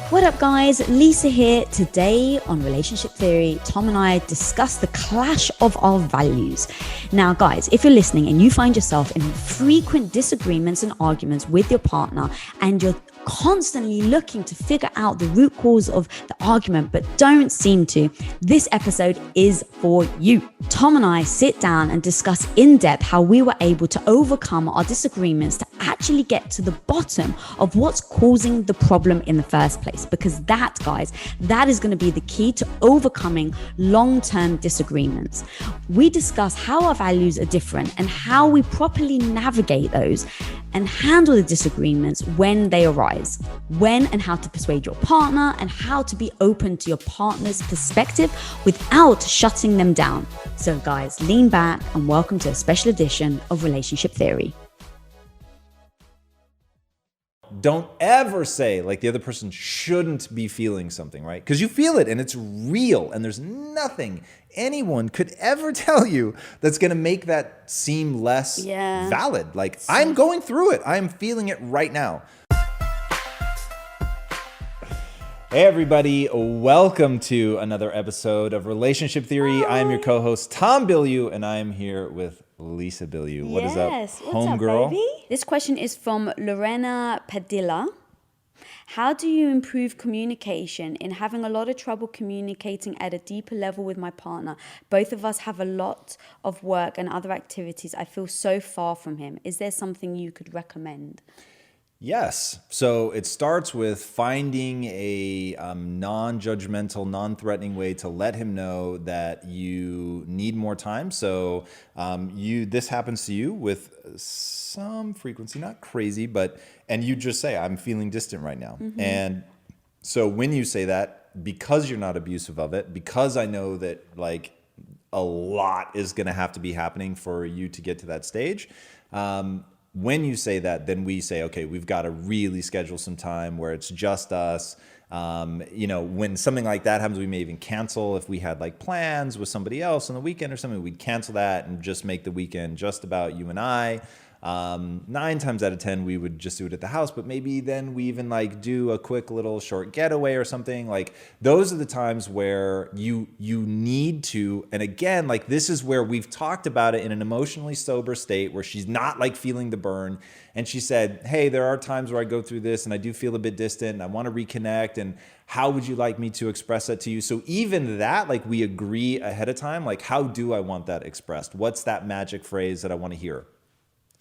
What up guys, Lisa here. Today on Relationship Theory, Tom and I discuss the clash of our values. Now guys, if you're listening and you find yourself in frequent disagreements and arguments with your partner and you're constantly looking to figure out the root cause of the argument but don't seem to, this episode is for you. Tom and I sit down and discuss in depth how we were able to overcome our disagreements to actually get to the bottom of what's causing the problem in the first place, because that, guys, that is going to be the key to overcoming long-term disagreements. We discuss how our values are different and how we properly navigate those and handle the disagreements when they arise, when and how to persuade your partner, and how to be open to your partner's perspective without shutting them down. So guys, lean back and welcome to a special edition of Relationship Theory. Don't ever say like the other person shouldn't be feeling something, right? Because you feel it and it's real, and there's nothing anyone could ever tell you that's going to make that seem less valid. Like, I'm going through it. I'm feeling it right now. Hey everybody, welcome to another episode of Relationship Theory. I'm your co-host Tom Bilyeu, and I'm here with Lisa Bilyeu. What is up, homegirl? This question is from Lorena Padilla. How do you improve communication? In having a lot of trouble communicating at a deeper level with my partner. Both of us have a lot of work and other activities. I feel so far from him. Is there something you could recommend? Yes. So it starts with finding a non-judgmental, non-threatening way to let him know that you need more time. So this happens to you with some frequency, not crazy, and you just say, I'm feeling distant right now. Mm-hmm. And so when you say that, because you're not abusive of it, because I know that like a lot is going to have to be happening for you to get to that stage, when you say that, then we say, okay, we've got to really schedule some time where it's just us. When something like that happens, we may even cancel. If we had like plans with somebody else on the weekend or something, we'd cancel that and just make the weekend just about you and I. 9 times out of 10, we would just do it at the house, but maybe then we even like do a quick little short getaway or something. Like, those are the times where you need to, and again, like, this is where we've talked about it in an emotionally sober state where she's not like feeling the burn. And she said, hey, there are times where I go through this and I do feel a bit distant and I want to reconnect. And how would you like me to express that to you? So even that, like, we agree ahead of time, like, how do I want that expressed? What's that magic phrase that I want to hear?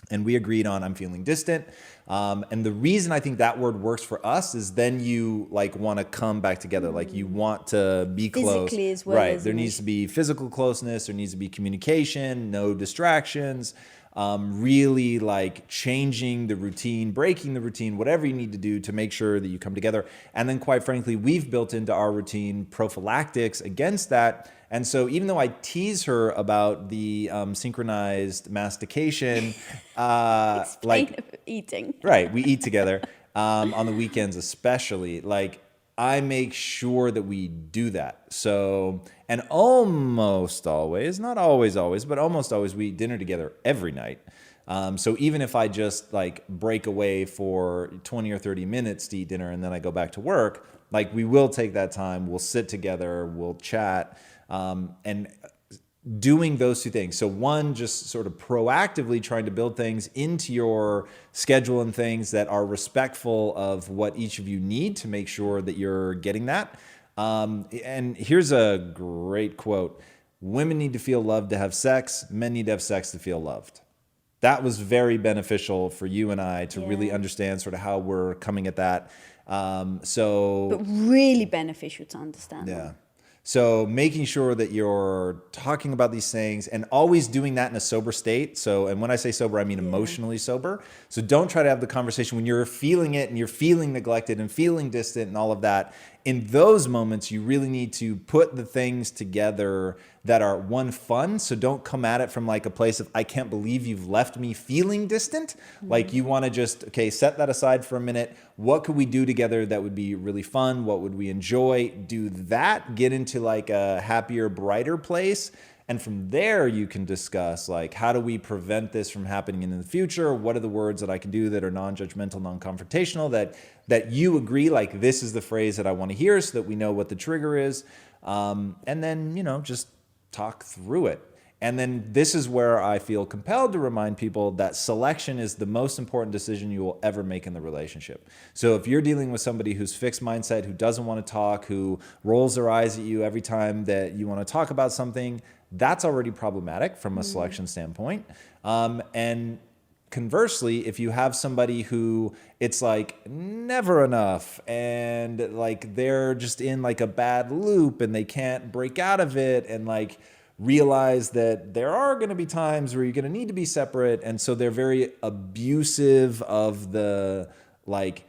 And we agreed on, I'm feeling distant. And the reason I think that word works for us is then you like want to come back together. Like, you want to be close. Physically as well. Right. There needs to be physical closeness. There needs to be communication, no distractions, really like changing the routine, breaking the routine, whatever you need to do to make sure that you come together. And then quite frankly, we've built into our routine prophylactics against that. And so even though I tease her about the synchronized mastication, it's like eating. Right, we eat together on the weekends especially. Like, I make sure that we do that. So, and almost always, not always, but almost always, we eat dinner together every night. So even if I just like break away for 20 or 30 minutes to eat dinner and then I go back to work, like, we will take that time, we'll sit together, we'll chat. And doing those two things. So one, just sort of proactively trying to build things into your schedule and things that are respectful of what each of you need to make sure that you're getting that. And here's a great quote. Women need to feel loved to have sex. Men need to have sex to feel loved. That was very beneficial for you and I to really understand sort of how we're coming at that. But really beneficial to understand. Yeah. So making sure that you're talking about these things and always doing that in a sober state. So, and when I say sober, I mean emotionally sober. So don't try to have the conversation when you're feeling it and you're feeling neglected and feeling distant and all of that. In those moments, you really need to put the things together that are, one, fun. So don't come at it from like a place of, I can't believe you've left me feeling distant. Mm-hmm. Like, you want to just, okay, set that aside for a minute. What could we do together that would be really fun? What would we enjoy? Do that, get into like a happier, brighter place. And from there, you can discuss like, how do we prevent this from happening in the future? What are the words that I can do that are non-judgmental, non-confrontational, that you agree, like this is the phrase that I want to hear, so that we know what the trigger is. And then, just talk through it. And then this is where I feel compelled to remind people that selection is the most important decision you will ever make in the relationship. So if you're dealing with somebody who's fixed mindset, who doesn't want to talk, who rolls their eyes at you every time that you want to talk about something, that's already problematic from a selection standpoint. And conversely, if you have somebody who it's like never enough and like they're just in like a bad loop and they can't break out of it, and like realize that there are going to be times where you're going to need to be separate. And so they're very abusive of the like,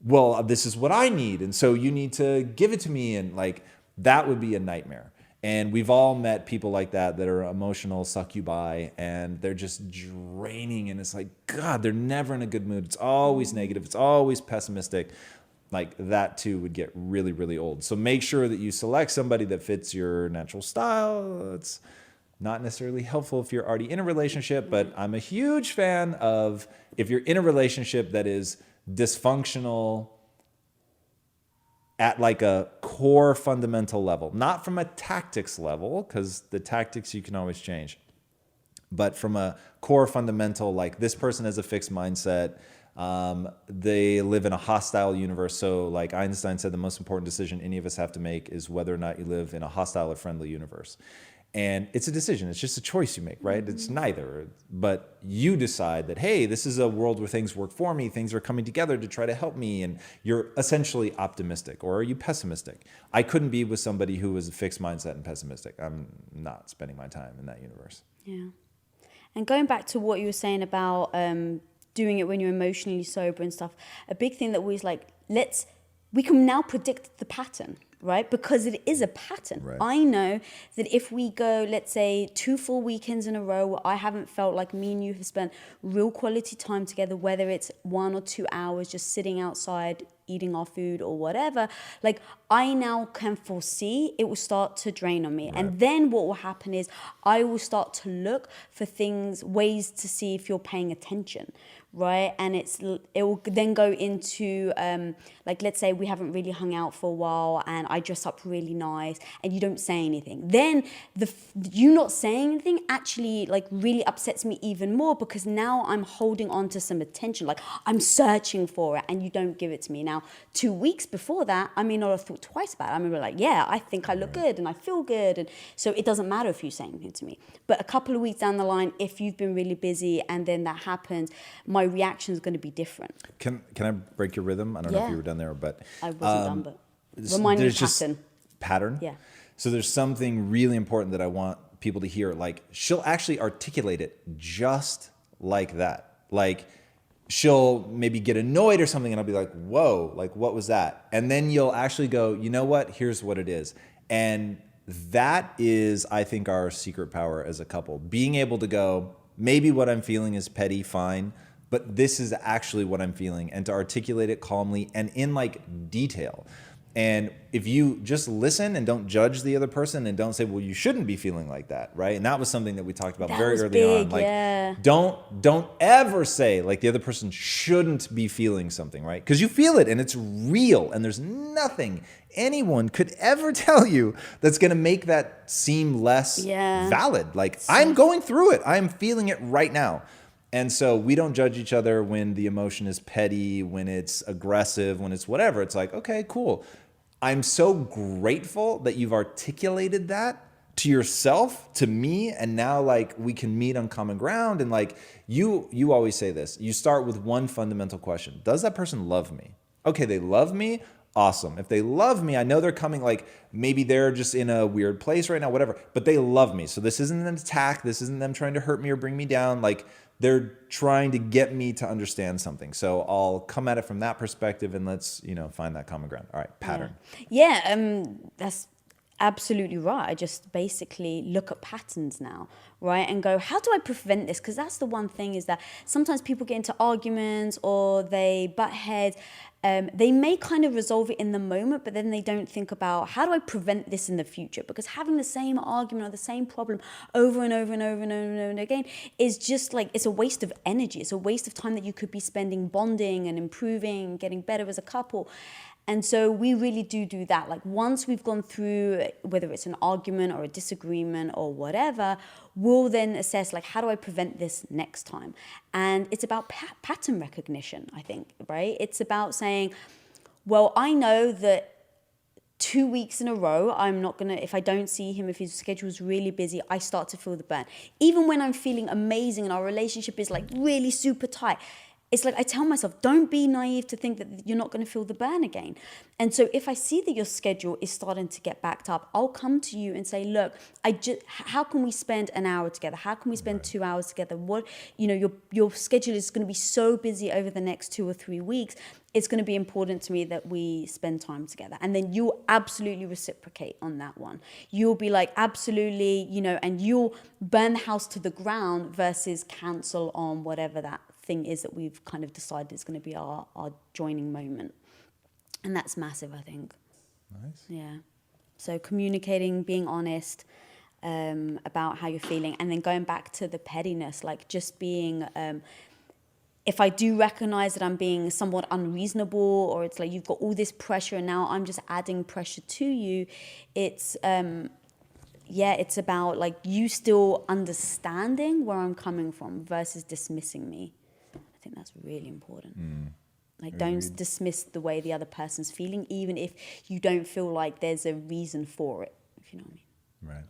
well, this is what I need, and so you need to give it to me. And like, that would be a nightmare. And we've all met people like that are emotional succubi, and they're just draining. And it's like, God, they're never in a good mood. It's always negative. It's always pessimistic. Like that too would get really, really old. So make sure that you select somebody that fits your natural style. It's not necessarily helpful if you're already in a relationship, but I'm a huge fan of if you're in a relationship that is dysfunctional at like a core fundamental level, not from a tactics level, because the tactics you can always change, but from a core fundamental, like this person has a fixed mindset. They live in a hostile universe. So like Einstein said, the most important decision any of us have to make is whether or not you live in a hostile or friendly universe. And it's a decision. It's just a choice you make, right? It's neither. But you decide that, hey, this is a world where things work for me. Things are coming together to try to help me. And you're essentially optimistic. Or are you pessimistic? I couldn't be with somebody who was a fixed mindset and pessimistic. I'm not spending my time in that universe. Yeah. And going back to what you were saying about doing it when you're emotionally sober and stuff, a big thing that was like, we can now predict the pattern, right? Because it is a pattern. Right. I know that if we go, let's say 2 full weekends in a row where I haven't felt like me and you have spent real quality time together, whether it's 1 or 2 hours just sitting outside eating our food or whatever, like I now can foresee it will start to drain on me. Right. And then what will happen is I will start to look for ways to see if you're paying attention, right? And it will then go into like, let's say we haven't really hung out for a while and I dress up really nice and you don't say anything. Then you not saying anything actually like really upsets me even more, because now I'm holding on to some attention, like I'm searching for it and you don't give it to me. Now 2 weeks before that, I may not have thought twice about it. I may be like, yeah, I think I look good and I feel good, and so it doesn't matter if you say anything to me. But a couple of weeks down the line, if you've been really busy and then that happens, my reaction is going to be different. Can I break your rhythm? I don't know if you were done there, but I wasn't done, but remind me pattern. Pattern? Yeah. So there's something really important that I want people to hear. Like, she'll actually articulate it just like that. Like, she'll maybe get annoyed or something and I'll be like, whoa, like what was that? And then you'll actually go, you know what? Here's what it is. And that is, I think, our secret power as a couple. Being able to go, maybe what I'm feeling is petty, fine, but this is actually what I'm feeling, and to articulate it calmly and in like detail. And if you just listen and don't judge the other person and don't say, well, you shouldn't be feeling like that, right? And that was something that we talked about very early on. Like, yeah. Don't ever say like the other person shouldn't be feeling something, right? Because you feel it and it's real, and there's nothing anyone could ever tell you that's going to make that seem less valid. Like, I'm going through it. I'm feeling it right now. And so we don't judge each other when the emotion is petty, when it's aggressive, when it's whatever. It's like, okay, cool. I'm so grateful that you've articulated that to yourself, to me, and now like we can meet on common ground. And like you always say this, you start with one fundamental question. Does that person love me? Okay, they love me. Awesome. If they love me, I know they're coming, like maybe they're just in a weird place right now, whatever, but they love me. So this isn't an attack. This isn't them trying to hurt me or bring me down. Like, they're trying to get me to understand something. So I'll come at it from that perspective and let's, find that common ground. All right, pattern. Yeah, that's absolutely right. I just basically look at patterns now, right? And go, how do I prevent this? Because that's the one thing, is that sometimes people get into arguments or they butt heads. They may kind of resolve it in the moment, but then they don't think about, how do I prevent this in the future? Because having the same argument or the same problem over and over and over and over and over again is just like, it's a waste of energy. It's a waste of time that you could be spending bonding and improving, getting better as a couple. And so we really do that. Like, once we've gone through, whether it's an argument or a disagreement or whatever, we'll then assess, like, how do I prevent this next time? And it's about pattern recognition, I think, right? It's about saying, well, I know that 2 weeks in a row, I'm not gonna, if I don't see him, if his schedule is really busy, I start to feel the burn. Even when I'm feeling amazing and our relationship is like really super tight, it's like I tell myself, don't be naive to think that you're not going to feel the burn again. And so if I see that your schedule is starting to get backed up, I'll come to you and say, look, how can we spend an hour together? How can we spend 2 hours together? What, your schedule is going to be so busy over the next 2 or 3 weeks. It's going to be important to me that we spend time together. And then you'll absolutely reciprocate on that one. You'll be like, absolutely, and you'll burn the house to the ground versus cancel on whatever that thing is that we've kind of decided is going to be our joining moment. And that's massive, I think. Nice. Yeah. So communicating, being honest about how you're feeling, and then going back to the pettiness, like just being, if I do recognize that I'm being somewhat unreasonable, or it's like you've got all this pressure and now I'm just adding pressure to you, it's it's about like you still understanding where I'm coming from versus dismissing me. I think that's really important. Like, don't dismiss the way the other person's feeling, even if you don't feel like there's a reason for it, if you know what I mean. Right.